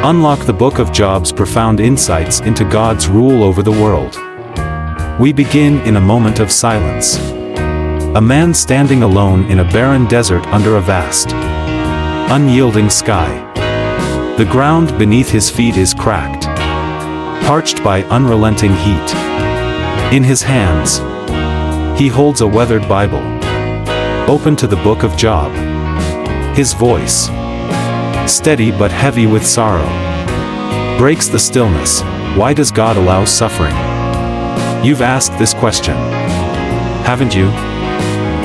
unlock the book of Job's profound insights into God's rule over the world. We begin in a moment of silence. A man standing alone in a barren desert under a vast, unyielding sky. The ground beneath his feet is cracked, parched by unrelenting heat. In his hands, he holds a weathered Bible, open to the book of Job. His voice, steady but heavy with sorrow, breaks the stillness. Why does God allow suffering? You've asked this question, haven't you?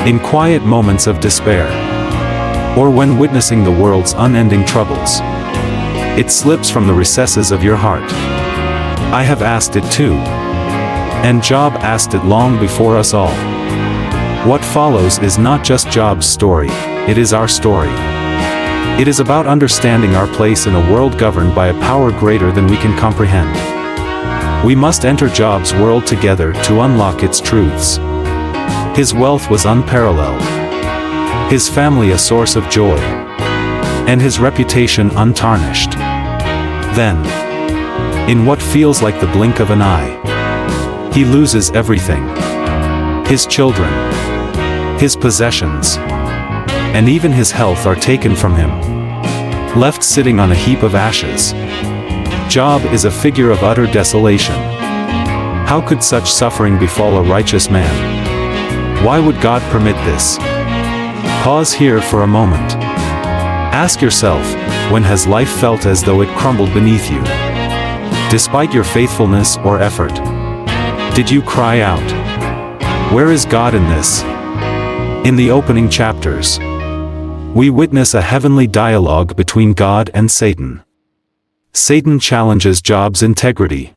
In quiet moments of despair, or when witnessing the world's unending troubles, it slips from the recesses of your heart. I have asked it too, and Job asked it long before us all. What follows is not just Job's story, it is our story. It is about understanding our place in a world governed by a power greater than we can comprehend. We must enter Job's world together to unlock its truths. His wealth was unparalleled, his family a source of joy, and his reputation untarnished. Then, in what feels like the blink of an eye, he loses everything. His children, his possessions, and even his health are taken from him, left sitting on a heap of ashes. Job is a figure of utter desolation. How could such suffering befall a righteous man? Why would God permit this? Pause here for a moment. Ask yourself, when has life felt as though it crumbled beneath you? Despite your faithfulness or effort, did you cry out, "Where is God in this?" In the opening chapters, we witness a heavenly dialogue between God and Satan. Satan challenges Job's integrity,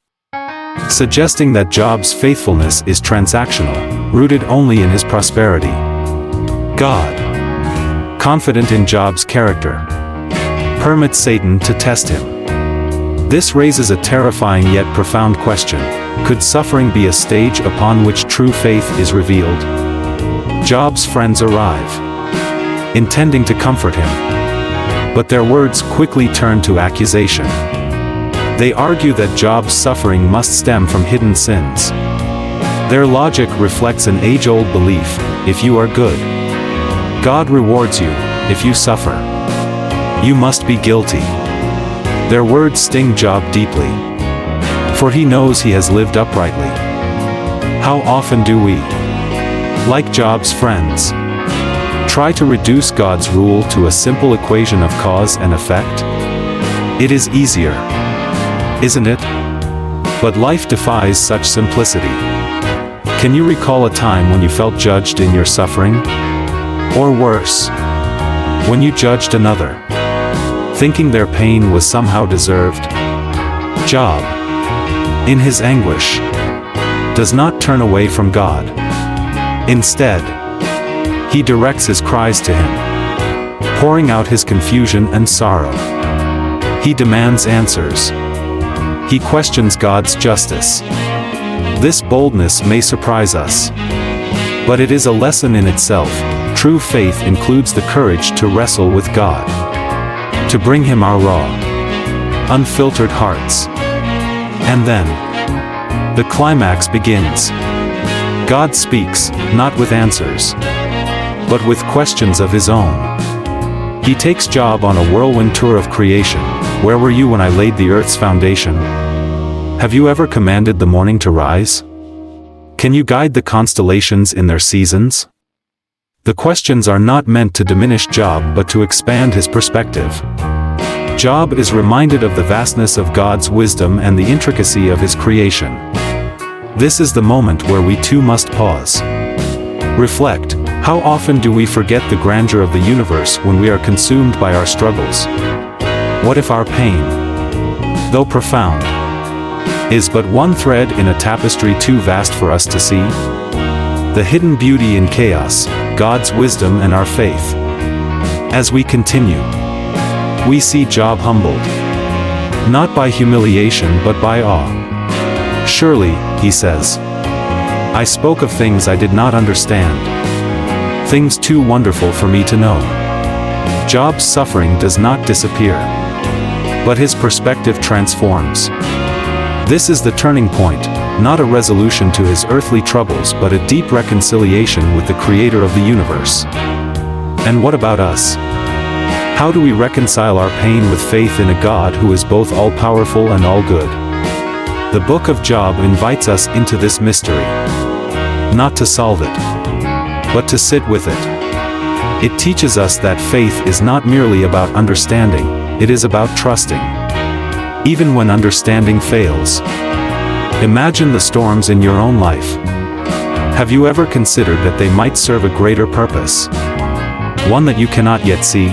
suggesting that Job's faithfulness is transactional, rooted only in his prosperity. God, confident in Job's character, permits Satan to test him. This raises a terrifying yet profound question. Could suffering be a stage upon which true faith is revealed? Job's friends arrive, intending to comfort him, but their words quickly turn to accusation. They argue that Job's suffering must stem from hidden sins. Their logic reflects an age-old belief: if you are good, God rewards you; if you suffer, you must be guilty. Their words sting Job deeply, for he knows he has lived uprightly. How often do we, like Job's friends, try to reduce God's rule to a simple equation of cause and effect? It is easier, isn't it? But life defies such simplicity. Can you recall a time when you felt judged in your suffering? Or worse, when you judged another, thinking their pain was somehow deserved? Job, in his anguish, does not turn away from God. Instead, he directs his cries to him, pouring out his confusion and sorrow. He demands answers. He questions God's justice. This boldness may surprise us, but it is a lesson in itself. True faith includes the courage to wrestle with God, to bring him our raw, unfiltered hearts. And then, the climax begins. God speaks, not with answers, but with questions of his own. He takes Job on a whirlwind tour of creation. Where were you when I laid the earth's foundation? Have you ever commanded the morning to rise? Can you guide the constellations in their seasons? The questions are not meant to diminish Job but to expand his perspective. Job is reminded of the vastness of God's wisdom and the intricacy of his creation. This is the moment where we too must pause. Reflect. How often do we forget the grandeur of the universe when we are consumed by our struggles? What if our pain, though profound, is but one thread in a tapestry too vast for us to see? The hidden beauty in chaos, God's wisdom and our faith. As we continue, we see Job humbled, not by humiliation but by awe. Surely, he says, I spoke of things I did not understand, things too wonderful for me to know. Job's suffering does not disappear, but his perspective transforms. This is the turning point, not a resolution to his earthly troubles but a deep reconciliation with the Creator of the universe. And what about us? How do we reconcile our pain with faith in a God who is both all-powerful and all-good? The book of Job invites us into this mystery. Not to solve it, but to sit with it. It teaches us that faith is not merely about understanding, it is about trusting. Even when understanding fails. Imagine the storms in your own life. Have you ever considered that they might serve a greater purpose? One that you cannot yet see?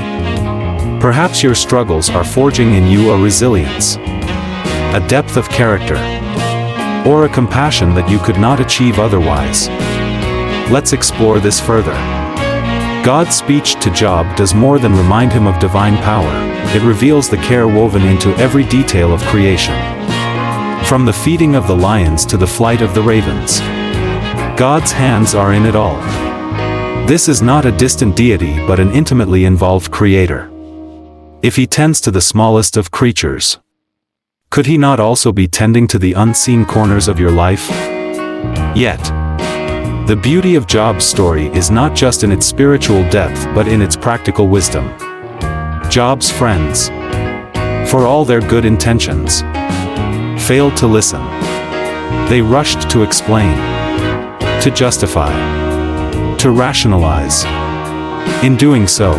Perhaps your struggles are forging in you a resilience, a depth of character, or a compassion that you could not achieve otherwise. Let's explore this further. God's speech to Job does more than remind him of divine power, it reveals the care woven into every detail of creation. From the feeding of the lions to the flight of the ravens, God's hands are in it all. This is not a distant deity but an intimately involved creator. If he tends to the smallest of creatures, could he not also be tending to the unseen corners of your life? Yet, the beauty of Job's story is not just in its spiritual depth but in its practical wisdom. Job's friends, for all their good intentions, failed to listen. They rushed to explain, to justify, to rationalize. In doing so,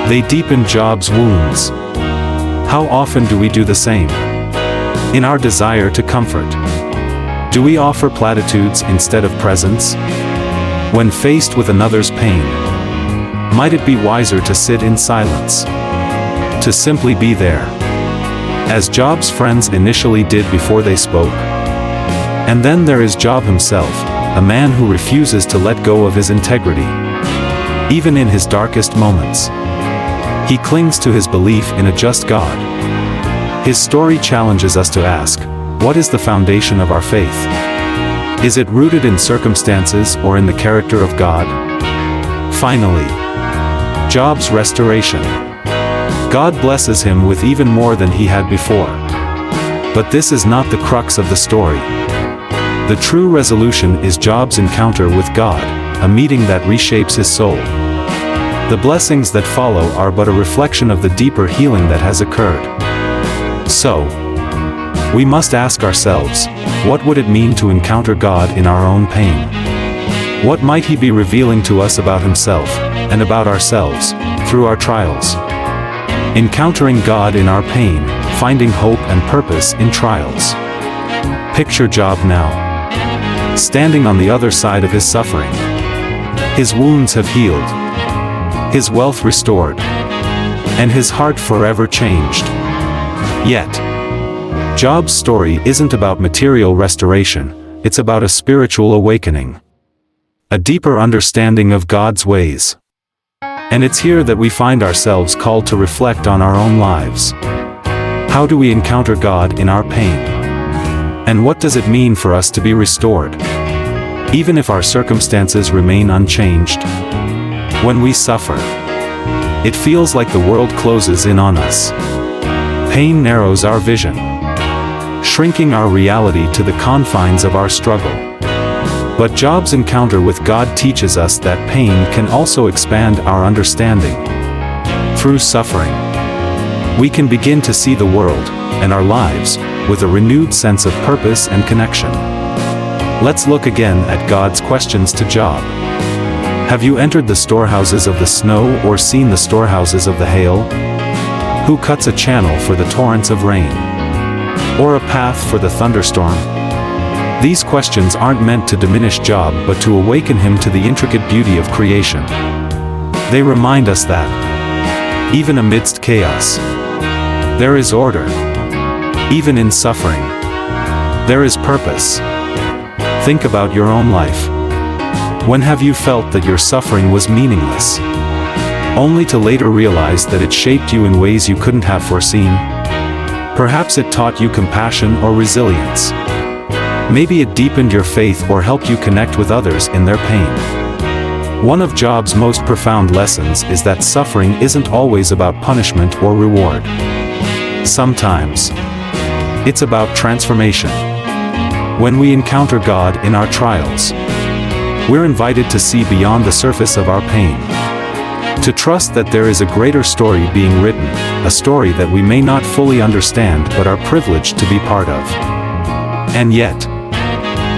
they deepened Job's wounds. How often do we do the same? In our desire to comfort, do we offer platitudes instead of presence? When faced with another's pain, might it be wiser to sit in silence? To simply be there, as Job's friends initially did before they spoke? And then there is Job himself, a man who refuses to let go of his integrity. Even in his darkest moments, he clings to his belief in a just God. His story challenges us to ask, what is the foundation of our faith? Is it rooted in circumstances or in the character of God? Finally, Job's restoration. God blesses him with even more than he had before. But this is not the crux of the story. The true resolution is Job's encounter with God, a meeting that reshapes his soul. The blessings that follow are but a reflection of the deeper healing that has occurred. So, we must ask ourselves, what would it mean to encounter God in our own pain? What might he be revealing to us about himself, and about ourselves, through our trials? Encountering God in our pain, finding hope and purpose in trials. Picture Job now, standing on the other side of his suffering. His wounds have healed, his wealth restored, and his heart forever changed. Yet, Job's story isn't about material restoration, it's about a spiritual awakening. A deeper understanding of God's ways. And it's here that we find ourselves called to reflect on our own lives. How do we encounter God in our pain? And what does it mean for us to be restored, even if our circumstances remain unchanged? When we suffer, it feels like the world closes in on us. Pain narrows our vision, shrinking our reality to the confines of our struggle. But Job's encounter with God teaches us that pain can also expand our understanding. Through suffering, we can begin to see the world, and our lives, with a renewed sense of purpose and connection. Let's look again at God's questions to Job. Have you entered the storehouses of the snow or seen the storehouses of the hail? Who cuts a channel for the torrents of rain? Or a path for the thunderstorm? These questions aren't meant to diminish Job but to awaken him to the intricate beauty of creation. They remind us that, even amidst chaos, there is order. Even in suffering, there is purpose. Think about your own life. When have you felt that your suffering was meaningless, only to later realize that it shaped you in ways you couldn't have foreseen? Perhaps it taught you compassion or resilience. Maybe it deepened your faith or helped you connect with others in their pain. One of Job's most profound lessons is that suffering isn't always about punishment or reward. Sometimes it's about transformation. When we encounter God in our trials, we're invited to see beyond the surface of our pain, to trust that there is a greater story being written, a story that we may not fully understand but are privileged to be part of. And yet,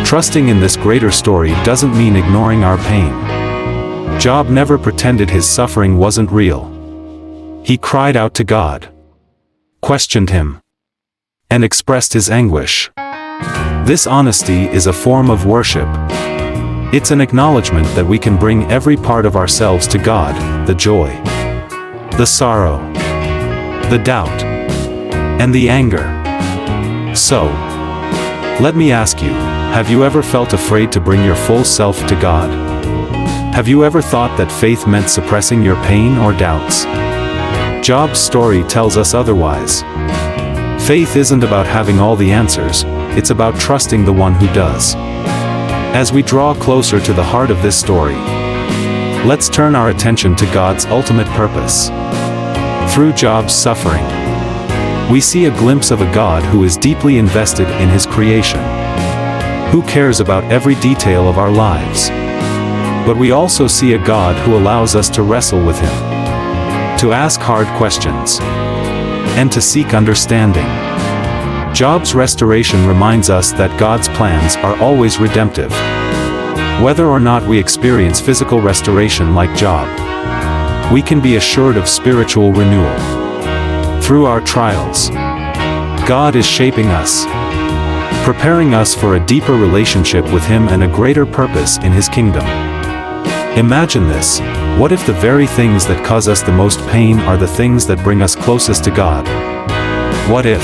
trusting in this greater story doesn't mean ignoring our pain. Job never pretended his suffering wasn't real. He cried out to God, questioned him, and expressed his anguish. This honesty is a form of worship. It's an acknowledgement that we can bring every part of ourselves to God, the joy, the sorrow, the doubt, and the anger. So, let me ask you, have you ever felt afraid to bring your full self to God? Have you ever thought that faith meant suppressing your pain or doubts? Job's story tells us otherwise. Faith isn't about having all the answers, it's about trusting the one who does. As we draw closer to the heart of this story, let's turn our attention to God's ultimate purpose. Through Job's suffering, we see a glimpse of a God who is deeply invested in his creation, who cares about every detail of our lives. But we also see a God who allows us to wrestle with him, to ask hard questions, and to seek understanding. Job's restoration reminds us that God's plans are always redemptive. Whether or not we experience physical restoration like Job, we can be assured of spiritual renewal. Through our trials, God is shaping us, preparing us for a deeper relationship with him and a greater purpose in his kingdom. Imagine this: what if the very things that cause us the most pain are the things that bring us closest to God? What if,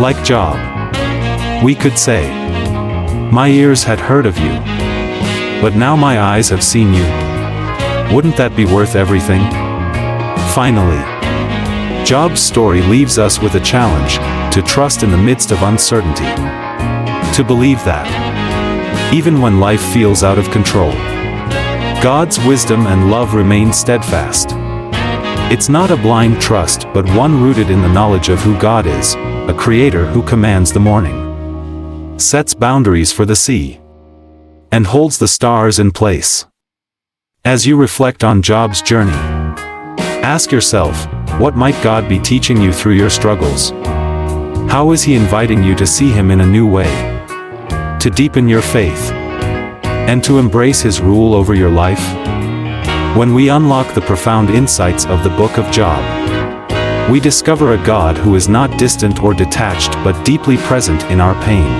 like Job, we could say, "My ears had heard of you, but now my eyes have seen you"? Wouldn't that be worth everything? Finally, Job's story leaves us with a challenge to trust in the midst of uncertainty, to believe that, even when life feels out of control, God's wisdom and love remain steadfast. It's not a blind trust but one rooted in the knowledge of who God is, a creator who commands the morning, sets boundaries for the sea, and holds the stars in place. As you reflect on Job's journey, ask yourself, what might God be teaching you through your struggles? How is he inviting you to see him in a new way, to deepen your faith, and to embrace his rule over your life? When we unlock the profound insights of the book of Job, we discover a God who is not distant or detached but deeply present in our pain.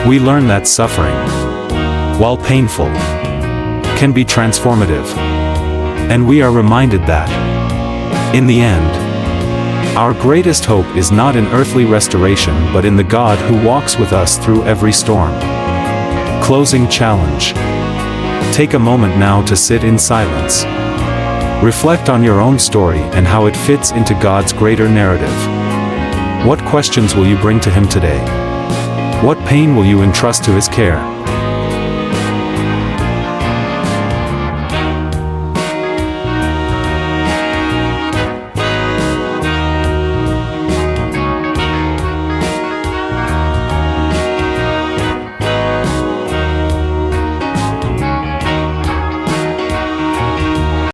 We learn that suffering, while painful, can be transformative. And we are reminded that, in the end, our greatest hope is not in earthly restoration but in the God who walks with us through every storm. Closing challenge. Take a moment now to sit in silence. Reflect on your own story and how it fits into God's greater narrative. What questions will you bring to him today? What pain will you entrust to his care?